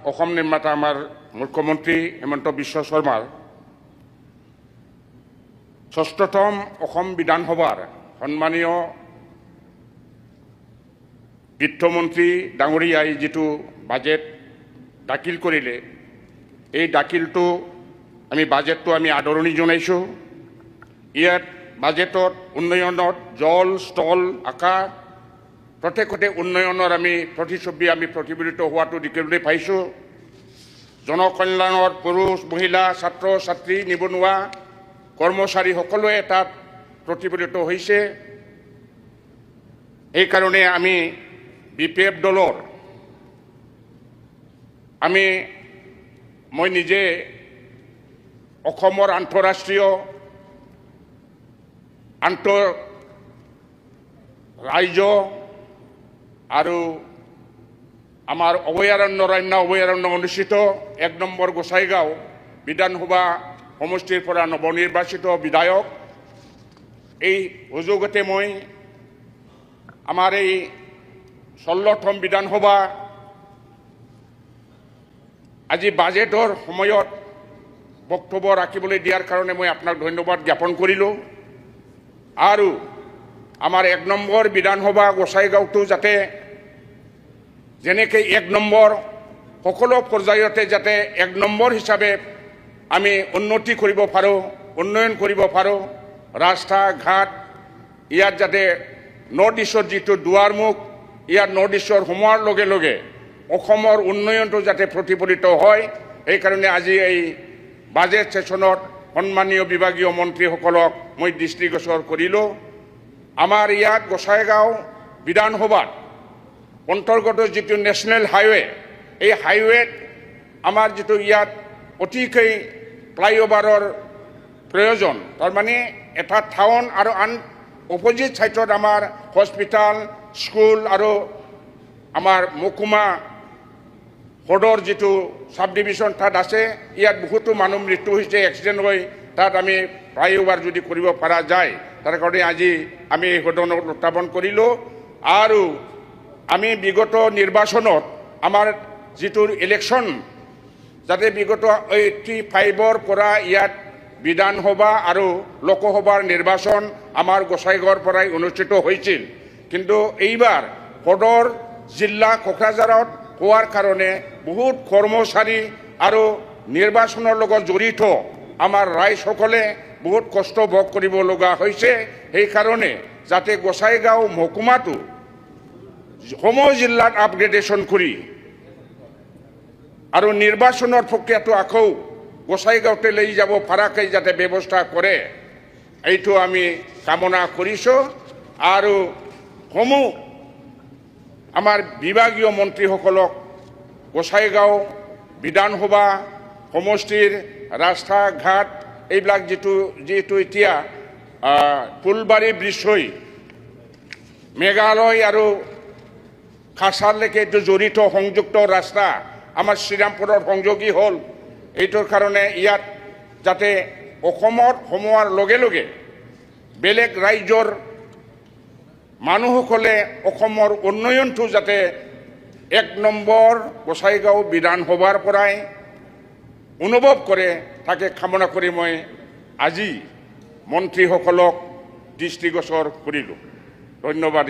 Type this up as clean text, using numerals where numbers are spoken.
অসম নিৰ্মাতা আমাৰ মুখ্যমন্ত্ৰী হিমন্ত বিশ্ব শৰ্মাৰ ৬ষ্ঠতম অসম বিধানসভাৰ সন্মানীয় বিত্তমন্ত্ৰী ডাঙৰীয়াই যিটো বাজেট দাখিল কৰিলে, এই দাখিলটো বাজেটটো আমি আদৰণি জনাইছোঁ। ইয়াত বাজেটত উন্নয়নত জল, স্থল, আকাশ প্ৰত্যেকতে উন্নয়নৰ প্ৰতিচ্ছবি প্ৰতিফলিত হোৱাটো দেখিবলৈ পাইছোঁ। জনকল্যাণৰ পুৰুষ, মহিলা, ছাত্ৰ ছাত্ৰী, নিবনুৱা, কৰ্মচাৰী সকলোৱে তাত প্ৰতিফলিত হৈছে। এইকাৰণে আমি BPF দলৰ মই নিজে অসমৰ আন্তঃৰাষ্ট্ৰীয় ৰাজ্য আৰু আমাৰ অভয়াৰণ্য অনুষ্ঠিত ১ নম্বৰ গোসাইগাঁও বিধানসভা সমষ্টিৰ পৰা নৱনিৰ্বাচিত বিধায়ক। এই সুযোগতে মই আমাৰ এই ১৬তম বিধানসভা আজি বাজেটৰ সময়ত বক্তব্য ৰাখিবলৈ দিয়াৰ কাৰণে মই আপোনাক ধন্যবাদ জ্ঞাপন কৰিলোঁ। আৰু আমাৰ ১ নম্বৰ বিধানসভা গোসাইগাঁওটো যাতে যেনেকৈ ১ নম্বৰ সকলো পৰ্যায়তে যাতে ১ নম্বৰ হিচাপে আমি উন্নতি কৰিব পাৰোঁ, উন্নয়ন কৰিব পাৰোঁ। ৰাস্তা ঘাট ইয়াত যাতে নৰ্থ ইষ্টৰ যিটো দুৱাৰমুখ, ইয়াত নৰ্থ ইষ্টৰ সোমোৱাৰ লগে লগে অসমৰ উন্নয়নটো যাতে প্ৰতিফলিত হয়, সেইকাৰণে আজি এই বাজেট ছেছনত সন্মানীয় বিভাগীয় মন্ত্ৰীসকলক মই দৃষ্টিগোচৰ কৰিলোঁ। আমাৰ ইয়াত গোসাইগাঁও বিধানসভাত অন্তৰ্গত যিটো নেশ্যনেল হাইৱে, এই হাইৱেত আমাৰ যিটো ইয়াত অতিকৈ ফ্লাইঅভাৰৰ প্ৰয়োজন। তাৰমানে এটা টাউন আৰু আন অপজিট ছাইডত আমাৰ হস্পিটাল, স্কুল আৰু আমাৰ মহকুমা সদৰ যিটো চাব ডিভিজন তাত আছে। ইয়াত বহুতো মানুহ মৃত্যু হৈছে এক্সিডেণ্ট হৈ। তাত আমি ফ্লাইঅভাৰ যদি কৰিব পৰা যায়, তাৰ কাৰণে আজি আমি সদনত উত্থাপন কৰিলোঁ। আৰু আমি বিগত নিৰ্বাচনত আমাৰ যিটো ইলেকশ্যন যাতে বিগত 85ৰ পৰা ইয়াত বিধানসভা আৰু লোকসভাৰ নিৰ্বাচন আমাৰ গোসাইগাঁৱৰ পৰাই অনুষ্ঠিত হৈছিল। কিন্তু এইবাৰ সদৰ জিলা কোকৰাঝাৰত হোৱাৰ কাৰণে বহুত কৰ্মচাৰী আৰু নিৰ্বাচনৰ লগত জড়িত আমাৰ ৰাইজসকলে বহুত কষ্ট ভোগ কৰিব লগা হৈছে। সেইকাৰণে যাতে গোসাইগাঁও মহকুমাটো সমগ্ৰ জিলাত আপগ্ৰেডেশ্যন কৰি আৰু নিৰ্বাচনৰ প্ৰক্ৰিয়াটো আকৌ গোসাইগাঁৱতে লৈ যাব পৰাকৈ যাতে ব্যৱস্থা কৰে, এইটো আমি কামনা কৰিছোঁ। আৰু আমাৰ বিভাগীয় মন্ত্ৰীসকলক গোসাইগাঁও বিধানসভা সমষ্টিৰ ৰাস্তা ঘাট এইবিলাক যিটো এতিয়া ফুলবাৰী ব্ৰিজ হৈ মেঘালয় আৰু কাছাৰলৈকে এইটো জড়িত সংযুক্ত ৰাস্তা আমাৰ শ্ৰীৰামপুৰৰ সংযোগী হ'ল। এইটোৰ কাৰণে ইয়াত যাতে অসমত সোমোৱাৰ লগে লগে বেলেগ ৰাজ্যৰ মানুহসকলে অসমৰ উন্নয়নটো যাতে ১ নম্বৰ গোসাইগাঁও বিধানসভাৰ পৰাই অনুভৱ কৰে, তাকে কামনা কৰি মই আজি মন্ত্ৰীসকলক দৃষ্টিগোচৰ কৰিলোঁ। ধন্যবাদ।